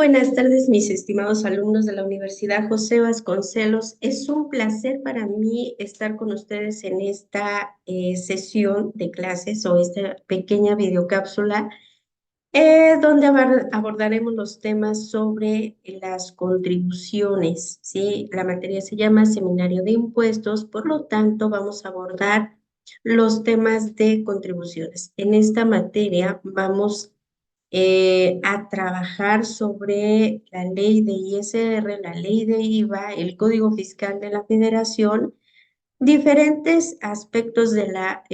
buenas tardes, mis estimados alumnos de la Universidad José Vasconcelos. Es un placer para mí estar con ustedes en esta sesión de clases o esta pequeña videocápsula donde abordaremos los temas sobre las contribuciones, ¿sí? La materia se llama Seminario de Impuestos, por lo tanto vamos a abordar los temas de contribuciones. En esta materia vamos a trabajar sobre la ley de ISR, la ley de IVA, el Código Fiscal de la Federación, diferentes aspectos de la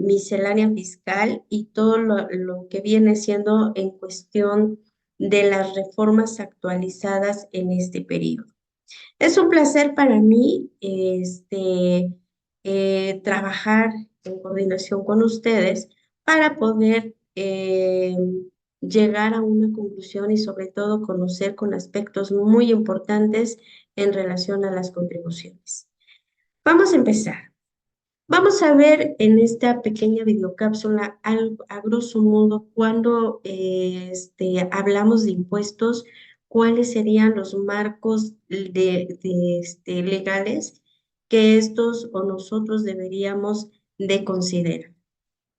miscelánea fiscal y todo lo que viene siendo en cuestión de las reformas actualizadas en este periodo. Es un placer para mí trabajar en coordinación con ustedes para poder llegar a una conclusión y sobre todo conocer con aspectos muy importantes en relación a las contribuciones. Vamos a empezar. Vamos a ver en esta pequeña videocápsula a grosso modo cuando hablamos de impuestos, cuáles serían los marcos legales que estos o nosotros deberíamos de considerar.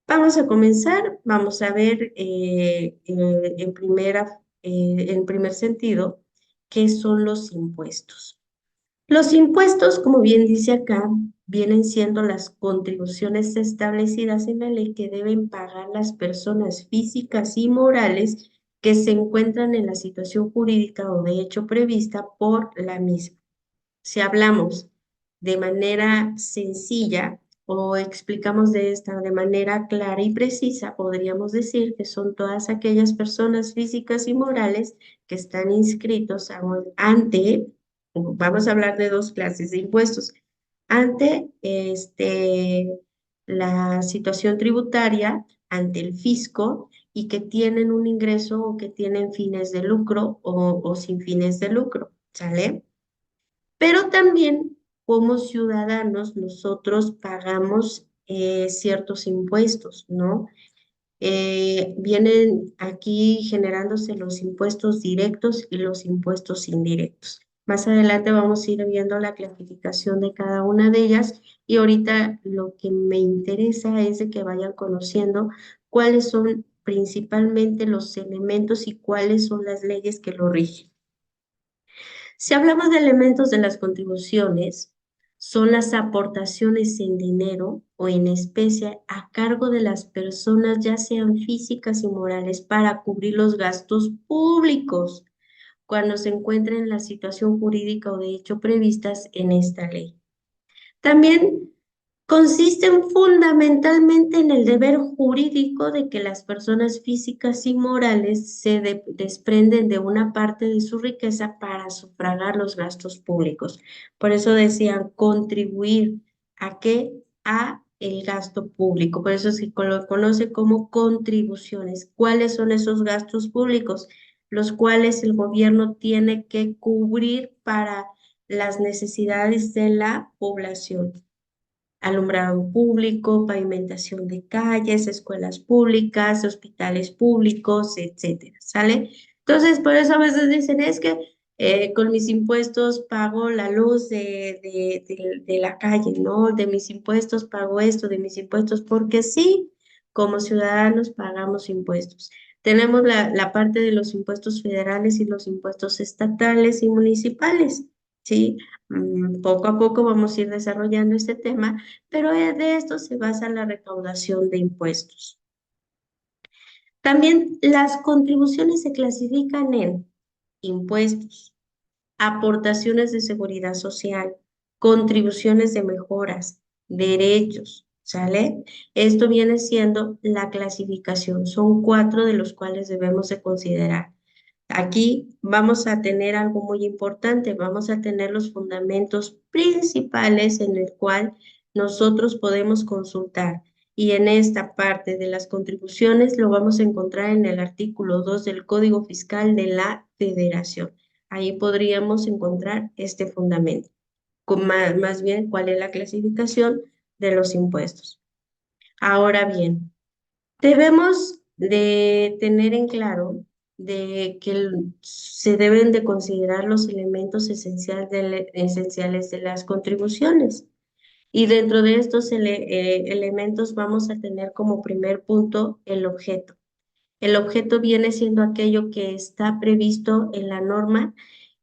Vamos a comenzar, vamos a ver en primer sentido qué son los impuestos. Los impuestos, como bien dice acá, vienen siendo las contribuciones establecidas en la ley que deben pagar las personas físicas y morales que se encuentran en la situación jurídica o de hecho prevista por la misma. Si hablamos de manera sencilla o explicamos de esta de manera clara y precisa, podríamos decir que son todas aquellas personas físicas y morales que están inscritos ante, vamos a hablar de dos clases de impuestos, ante la situación tributaria, ante el fisco y que tienen un ingreso o que tienen fines de lucro o sin fines de lucro, ¿sale? Pero también como ciudadanos nosotros pagamos ciertos impuestos, ¿no? Vienen aquí generándose los impuestos directos y los impuestos indirectos. Más adelante vamos a ir viendo la clasificación de cada una de ellas y ahorita lo que me interesa es de que vayan conociendo cuáles son principalmente los elementos y cuáles son las leyes que lo rigen. Si hablamos de elementos de las contribuciones, son las aportaciones en dinero o en especie a cargo de las personas, ya sean físicas y morales, para cubrir los gastos públicos cuando se encuentren en la situación jurídica o de hecho previstas en esta ley. También consisten fundamentalmente en el deber jurídico de que las personas físicas y morales se desprenden de una parte de su riqueza para sufragar los gastos públicos. Por eso decían contribuir a qué? A el gasto público. Por eso se lo conoce como contribuciones. ¿Cuáles son esos gastos públicos? Los cuales el gobierno tiene que cubrir para las necesidades de la población: alumbrado público, pavimentación de calles, escuelas públicas, hospitales públicos, etcétera, ¿sale? Entonces, por eso a veces dicen, es que con mis impuestos pago la luz de la calle, ¿no? De mis impuestos pago esto, de mis impuestos, porque sí, como ciudadanos pagamos impuestos. Tenemos la parte de los impuestos federales y los impuestos estatales y municipales, ¿sí? Poco a poco vamos a ir desarrollando este tema, pero de esto se basa la recaudación de impuestos. También las contribuciones se clasifican en impuestos, aportaciones de seguridad social, contribuciones de mejoras, derechos, ¿sale? Esto viene siendo la clasificación. Son 4 de los cuales debemos de considerar. Aquí vamos a tener algo muy importante, vamos a tener los fundamentos principales en el cual nosotros podemos consultar. Y en esta parte de las contribuciones lo vamos a encontrar en el artículo 2 del Código Fiscal de la Federación. Ahí podríamos encontrar este fundamento, más bien cuál es la clasificación de los impuestos. Ahora bien, debemos de tener en claro de que se deben de considerar los elementos esenciales de las contribuciones. Y dentro de estos elementos vamos a tener como primer punto el objeto. El objeto viene siendo aquello que está previsto en la norma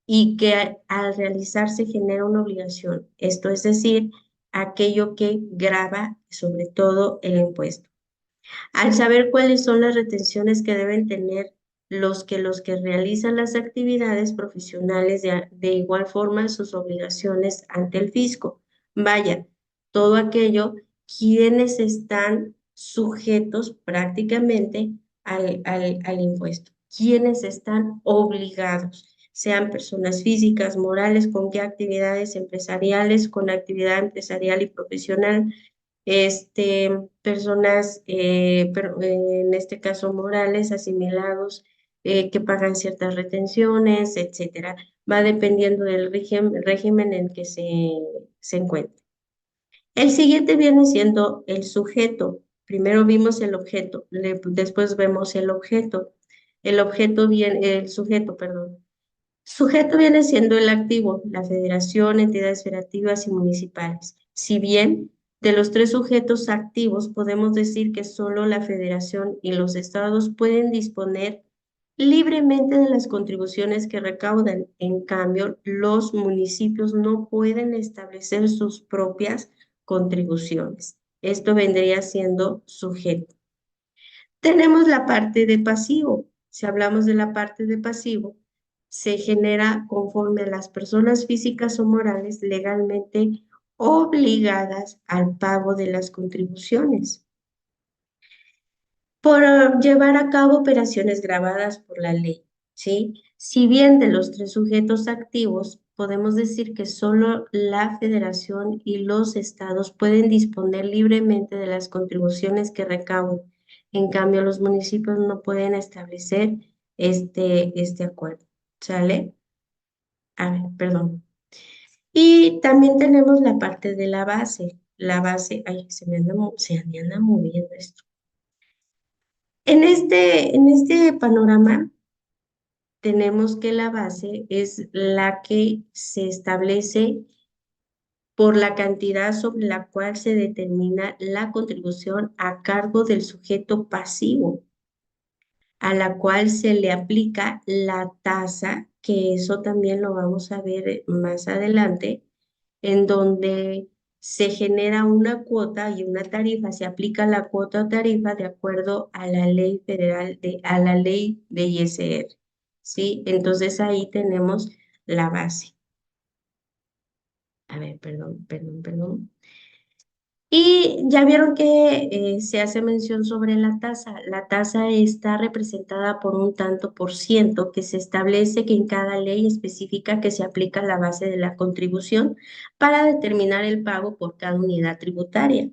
y que al realizarse genera una obligación. Esto es decir, aquello que grava sobre todo el impuesto. Al saber cuáles son las retenciones que deben tener los que realizan las actividades profesionales, de igual forma sus obligaciones ante el fisco. Vaya, todo aquello quienes están sujetos prácticamente al impuesto, quienes están obligados, sean personas físicas, morales, con qué actividades empresariales, con actividad empresarial y profesional, personas, en este caso morales, asimilados, que pagan ciertas retenciones, etcétera. Va dependiendo del régimen en el que se encuentra. El siguiente viene siendo el sujeto. Primero vimos el objeto, después vemos el objeto. El sujeto, perdón. Sujeto viene siendo el activo, la federación, entidades federativas y municipales. Si bien de los tres sujetos activos podemos decir que solo la federación y los estados pueden disponer libremente de las contribuciones que recaudan. En cambio, los municipios no pueden establecer sus propias contribuciones. Esto vendría siendo sujeto. Tenemos la parte de pasivo. Si hablamos de la parte de pasivo, se genera conforme a las personas físicas o morales legalmente obligadas al pago de las contribuciones por llevar a cabo operaciones gravadas por la ley, ¿sí? Si bien de los tres sujetos activos, podemos decir que solo la federación y los estados pueden disponer libremente de las contribuciones que recauden. En cambio, los municipios no pueden establecer este acuerdo, ¿sale? A ver, perdón. Y también tenemos la parte de la base. La base, ay, se me anda moviendo esto. En este panorama tenemos que la base es la que se establece por la cantidad sobre la cual se determina la contribución a cargo del sujeto pasivo, a la cual se le aplica la tasa, que eso también lo vamos a ver más adelante, en donde se genera una cuota y una tarifa, se aplica la cuota o tarifa de acuerdo a la ley federal, a la ley de ISR, ¿sí? Entonces ahí tenemos la base. A ver, perdón. Y ya vieron que se hace mención sobre la tasa. La tasa está representada por un tanto por ciento que se establece que en cada ley específica que se aplica la base de la contribución para determinar el pago por cada unidad tributaria.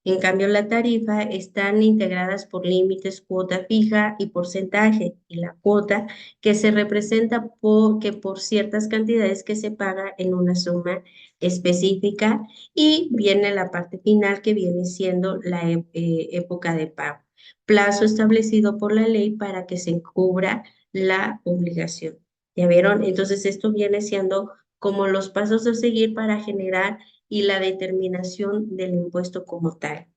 En cambio, la tarifa están integradas por límites, cuota fija y porcentaje. Y la cuota que se representa por ciertas cantidades que se paga en una suma específica, y viene la parte final que viene siendo la época de pago. Plazo establecido por la ley para que se cubra la obligación. ¿Ya vieron? Entonces esto viene siendo como los pasos a seguir para generar y la determinación del impuesto como tal.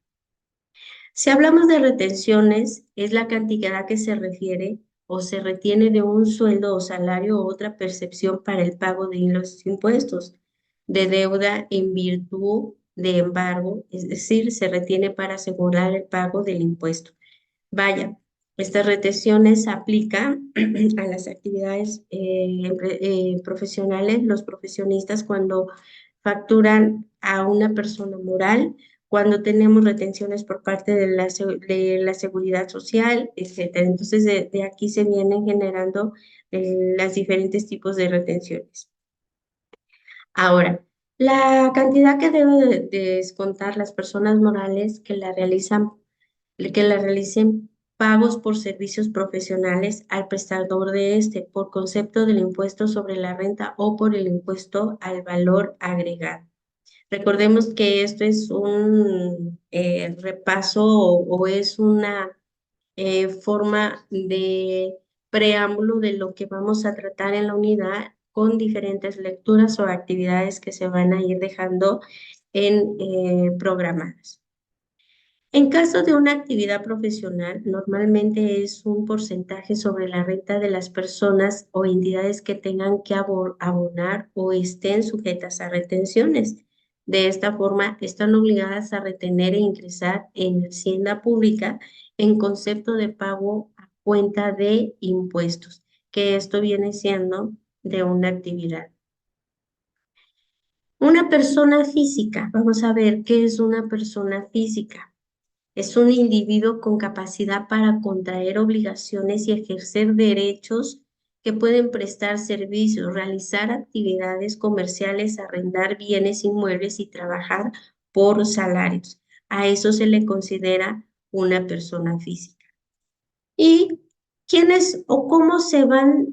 Si hablamos de retenciones, es la cantidad que se refiere o se retiene de un sueldo o salario u otra percepción para el pago de los impuestos, de deuda en virtud de embargo, es decir, se retiene para asegurar el pago del impuesto. Vaya, estas retenciones se aplican a las actividades profesionales, los profesionistas cuando facturan a una persona moral, cuando tenemos retenciones por parte de la seguridad social, etcétera. Entonces, de aquí se vienen generando los diferentes tipos de retenciones. Ahora, la cantidad que deben de descontar las personas morales que la realicen pagos por servicios profesionales al prestador de este por concepto del impuesto sobre la renta o por el impuesto al valor agregado. Recordemos que esto es un repaso o es una forma de preámbulo de lo que vamos a tratar en la unidad con diferentes lecturas o actividades que se van a ir dejando en programadas. En caso de una actividad profesional, normalmente es un porcentaje sobre la renta de las personas o entidades que tengan que abonar o estén sujetas a retenciones. De esta forma, están obligadas a retener e ingresar en Hacienda Pública en concepto de pago a cuenta de impuestos, que esto viene siendo de una actividad. Una persona física, vamos a ver qué es una persona física. Es un individuo con capacidad para contraer obligaciones y ejercer derechos que pueden prestar servicios, realizar actividades comerciales, arrendar bienes inmuebles y trabajar por salarios. A eso se le considera una persona física. ¿Y quiénes o cómo se van,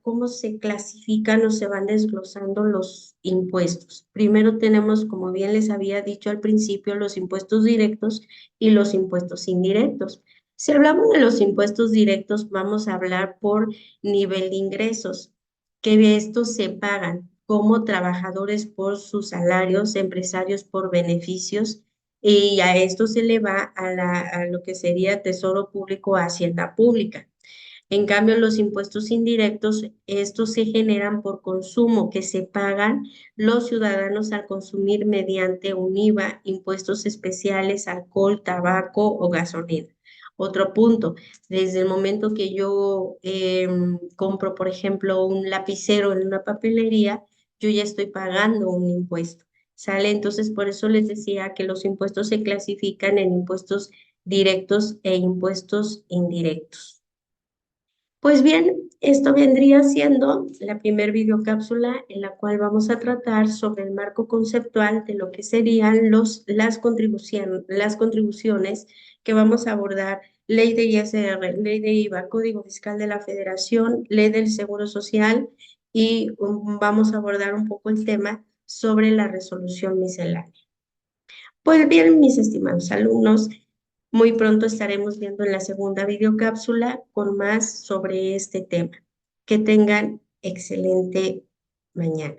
cómo se clasifican o se van desglosando los impuestos? Primero tenemos, como bien les había dicho al principio, los impuestos directos y los impuestos indirectos. Si hablamos de los impuestos directos, vamos a hablar por nivel de ingresos, que estos se pagan como trabajadores por sus salarios, empresarios por beneficios y a esto se le va a lo que sería Tesoro Público, Hacienda Pública. En cambio, los impuestos indirectos, estos se generan por consumo que se pagan los ciudadanos al consumir mediante un IVA, impuestos especiales, alcohol, tabaco o gasolina. Otro punto, desde el momento que yo compro, por ejemplo, un lapicero en una papelería, yo ya estoy pagando un impuesto. ¿Sale? Entonces, por eso les decía que los impuestos se clasifican en impuestos directos e impuestos indirectos. Pues bien, esto vendría siendo la primer videocápsula en la cual vamos a tratar sobre el marco conceptual de lo que serían las contribuciones que vamos a abordar, ley de ISR, ley de IVA, Código Fiscal de la Federación, ley del Seguro Social y vamos a abordar un poco el tema sobre la resolución miscelánea. Pues bien, mis estimados alumnos, muy pronto estaremos viendo en la segunda videocápsula con más sobre este tema. Que tengan excelente mañana.